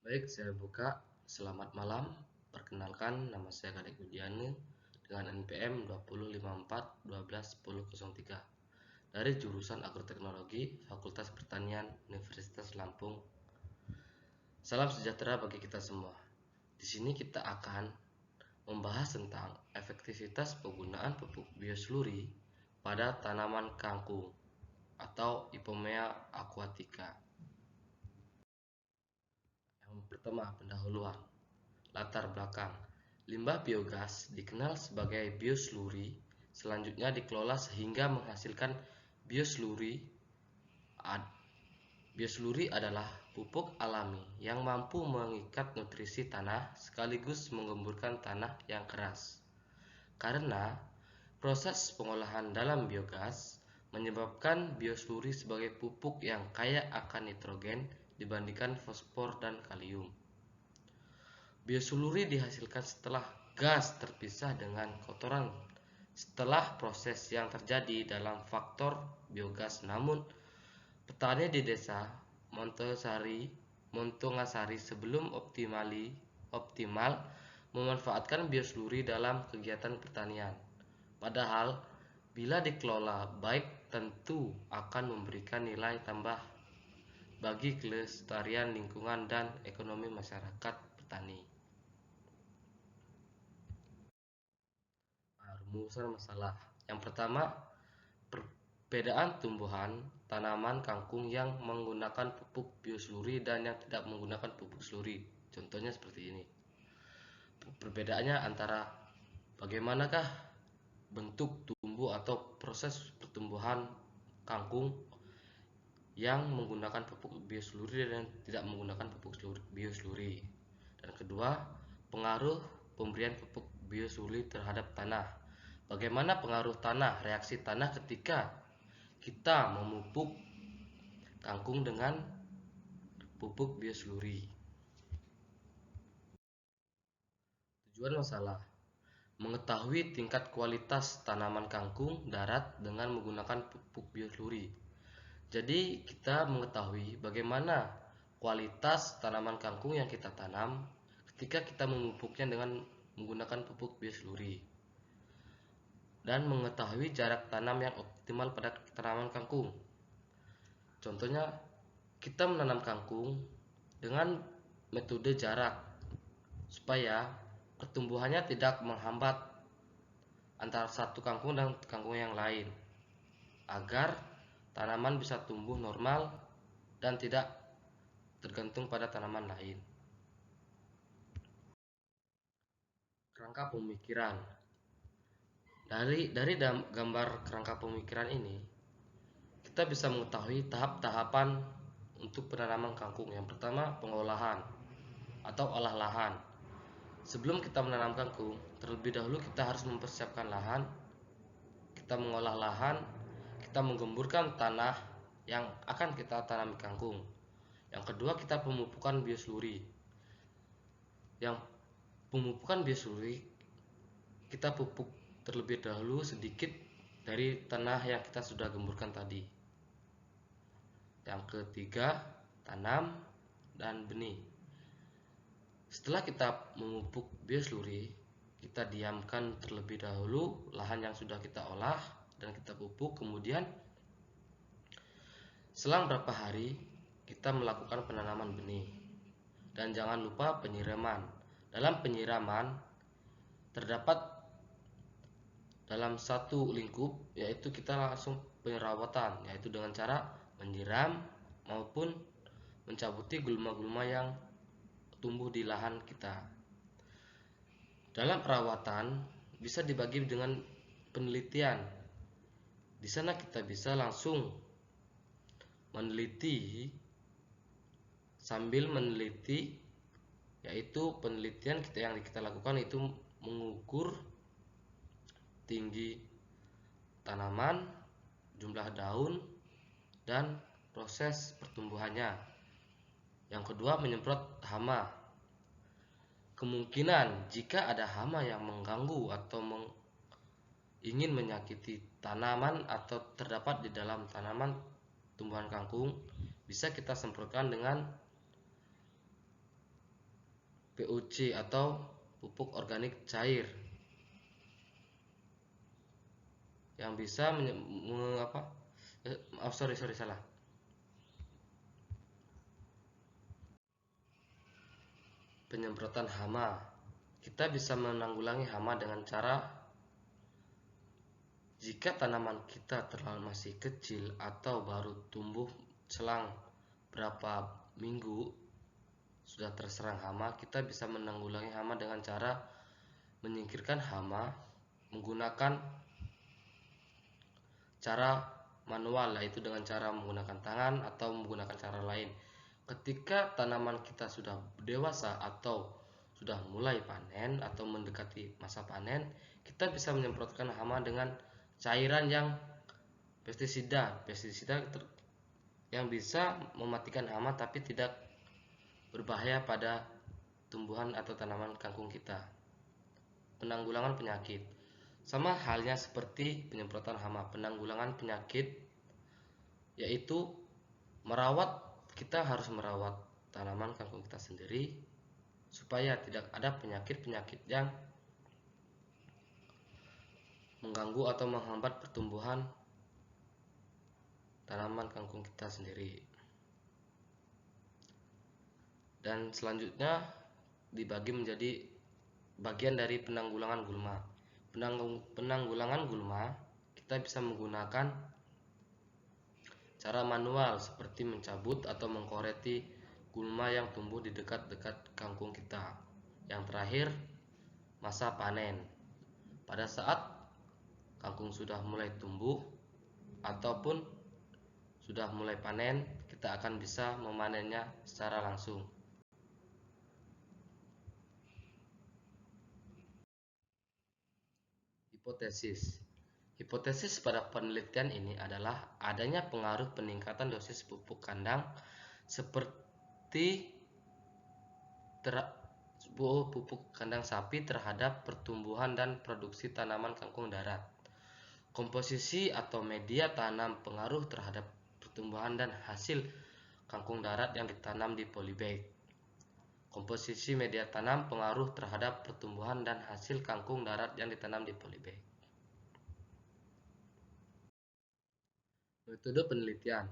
Baik, saya buka. Selamat malam. Perkenalkan, nama saya Kadek Widiane dengan NPM 2054121003 dari jurusan Agroteknologi Fakultas Pertanian Universitas Lampung. Salam sejahtera bagi kita semua. Di sini kita akan membahas tentang efektivitas penggunaan pupuk biosluri pada tanaman kangkung atau Ipomea aquatica. Yang pertama, pendahuluan. Latar belakang. Limbah biogas dikenal sebagai biosluri, selanjutnya dikelola sehingga menghasilkan biosluri. Biosluri adalah pupuk alami yang mampu mengikat nutrisi tanah sekaligus menggemburkan tanah yang keras. Karena proses pengolahan dalam biogas menyebabkan biosluri sebagai pupuk yang kaya akan nitrogen dibandingkan fosfor dan kalium. Biosluri dihasilkan setelah gas terpisah dengan kotoran setelah proses yang terjadi dalam faktor biogas. Namun, petani di desa Montongasari sebelum optimal memanfaatkan biosluri dalam kegiatan pertanian. Padahal, bila dikelola baik tentu akan memberikan nilai tambah bagi kelestarian lingkungan dan ekonomi masyarakat petani. Rumusan masalah. Yang pertama, perbedaan tumbuhan tanaman kangkung yang menggunakan pupuk biosluri dan yang tidak menggunakan pupuk sluri. Contohnya seperti ini. Perbedaannya antara bagaimanakah bentuk tumbuh atau proses pertumbuhan kangkung yang menggunakan pupuk biosluri dan tidak menggunakan pupuk biosluri. Dan kedua, pengaruh pemberian pupuk biosluri terhadap tanah. Bagaimana pengaruh tanah, reaksi tanah ketika kita memupuk kangkung dengan pupuk biosluri. Tujuan masalah: mengetahui tingkat kualitas tanaman kangkung darat dengan menggunakan pupuk biosluri. Jadi kita mengetahui bagaimana kualitas tanaman kangkung yang kita tanam ketika kita memupuknya dengan menggunakan pupuk biosluri. Dan mengetahui jarak tanam yang optimal pada tanaman kangkung. Contohnya, kita menanam kangkung dengan metode jarak supaya pertumbuhannya tidak menghambat antara satu kangkung dan kangkung yang lain, agar tanaman bisa tumbuh normal dan tidak tergantung pada tanaman lain. Kerangka pemikiran. Dari gambar kerangka pemikiran ini, kita bisa mengetahui tahap-tahapan untuk penanaman kangkung. Yang pertama, pengolahan atau olah lahan. Sebelum kita menanam kangkung, terlebih dahulu kita harus mempersiapkan lahan. Kita mengolah lahan, kita menggemburkan tanah yang akan kita tanami kangkung. Yang kedua, kita pemupukan biosluri. Yang pemupukan biosluri, kita pupuk terlebih dahulu sedikit dari tanah yang kita sudah gemburkan tadi. Yang ketiga, tanam dan benih. Setelah kita memupuk biosluri, kita diamkan terlebih dahulu lahan yang sudah kita olah dan kita pupuk. Kemudian selang berapa hari kita melakukan penanaman benih. Dan jangan lupa penyiraman. Dalam penyiraman terdapat dalam satu lingkup, yaitu kita langsung penyemprotan, yaitu dengan cara menyiram maupun mencabuti gulma-gulma yang tumbuh di lahan kita. Dalam perawatan bisa dibagi dengan penelitian. Di sana kita bisa langsung meneliti sambil meneliti, yaitu penelitian yang kita lakukan itu mengukur tinggi tanaman, jumlah daun, dan proses pertumbuhannya. Yang kedua, menyemprot hama. Kemungkinan jika ada hama yang mengganggu atau ingin menyakiti tanaman atau terdapat di dalam tanaman tumbuhan kangkung, bisa kita semprotkan dengan PUC atau pupuk organik cair yang bisa salah. Penyemprotan hama. Kita bisa menanggulangi hama dengan cara jika tanaman kita masih kecil atau baru tumbuh selang berapa minggu sudah terserang hama, kita bisa menanggulangi hama dengan cara menyingkirkan hama menggunakan cara manual, yaitu dengan cara menggunakan tangan atau menggunakan cara lain. Ketika tanaman kita sudah dewasa atau sudah mulai panen atau mendekati masa panen, kita bisa menyemprotkan hama dengan cairan yang pestisida yang bisa mematikan hama tapi tidak berbahaya pada tumbuhan atau tanaman kangkung kita. Penanggulangan penyakit. Sama halnya seperti penyemprotan hama, penanggulangan penyakit yaitu kita harus merawat tanaman kangkung kita sendiri supaya tidak ada penyakit-penyakit yang mengganggu atau menghambat pertumbuhan tanaman kangkung kita sendiri. Dan selanjutnya dibagi menjadi bagian dari penanggulangan gulma. Penanggulangan gulma kita bisa menggunakan cara manual seperti mencabut atau mengkoreti gulma yang tumbuh di dekat-dekat kangkung kita. Yang terakhir, masa panen. Pada saat kangkung sudah mulai tumbuh ataupun sudah mulai panen, kita akan bisa memanennya secara langsung. Hipotesis pada penelitian ini adalah adanya pengaruh peningkatan dosis pupuk kandang seperti pupuk kandang sapi terhadap pertumbuhan dan produksi tanaman kangkung darat. Komposisi atau media tanam pengaruh terhadap pertumbuhan dan hasil kangkung darat yang ditanam di polybag. Komposisi media tanam pengaruh terhadap pertumbuhan dan hasil kangkung darat yang ditanam di polybag. Metode penelitian.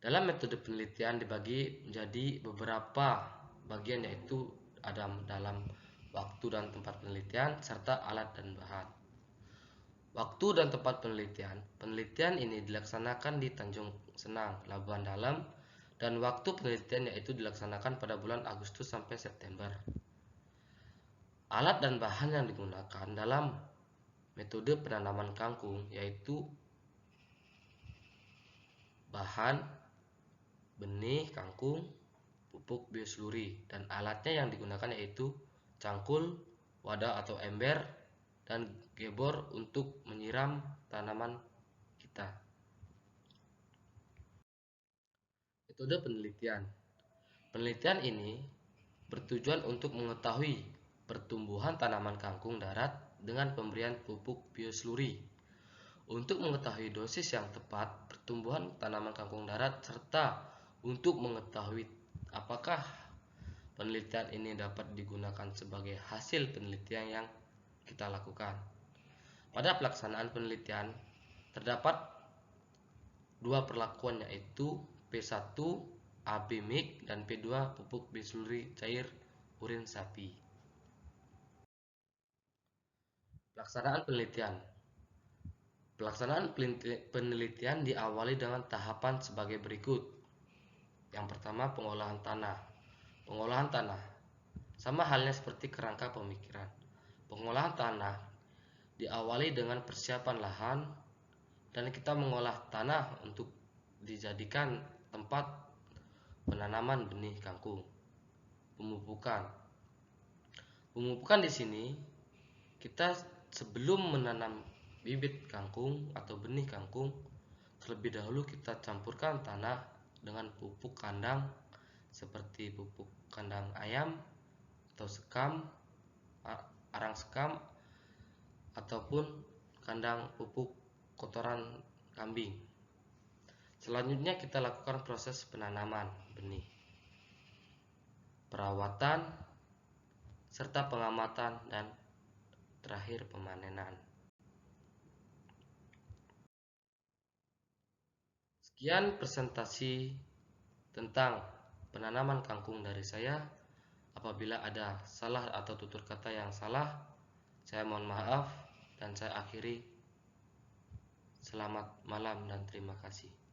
Dalam metode penelitian dibagi menjadi beberapa bagian, yaitu ada dalam waktu dan tempat penelitian serta alat dan bahan. Waktu dan tempat penelitian. Penelitian ini dilaksanakan di Tanjung Senang, Labuan Dalam, dan waktu penelitian yaitu dilaksanakan pada bulan Agustus sampai September. Alat dan bahan yang digunakan dalam metode penanaman kangkung yaitu bahan, benih kangkung, pupuk biosluri, dan alatnya yang digunakan yaitu cangkul, wadah atau ember, dan gebor untuk menyiram tanaman kita. Metode penelitian. Penelitian ini bertujuan untuk mengetahui pertumbuhan tanaman kangkung darat dengan pemberian pupuk biosluri. Untuk mengetahui dosis yang tepat pertumbuhan tanaman kangkung darat serta untuk mengetahui apakah penelitian ini dapat digunakan sebagai hasil penelitian yang kita lakukan. Pada pelaksanaan penelitian terdapat dua perlakuan, yaitu P1 AB mix dan P2 pupuk biosluri cair urin sapi. Pelaksanaan penelitian. Pelaksanaan penelitian diawali dengan tahapan sebagai berikut. Yang pertama, pengolahan tanah. Pengolahan tanah sama halnya seperti kerangka pemikiran. Pengolahan tanah diawali dengan persiapan lahan dan kita mengolah tanah untuk dijadikan tempat penanaman benih kangkung. Pemupukan. Pemupukan di sini kita sebelum menanam bibit kangkung atau benih kangkung, terlebih dahulu kita campurkan tanah dengan pupuk kandang seperti pupuk kandang ayam atau sekam, arang sekam, ataupun kandang pupuk kotoran kambing. Selanjutnya kita lakukan proses penanaman benih. Perawatan serta pengamatan dan terakhir pemanenan. Sekian presentasi tentang penanaman kangkung dari saya. Apabila ada salah atau tutur kata yang salah, saya mohon maaf dan saya akhiri. Selamat malam dan terima kasih.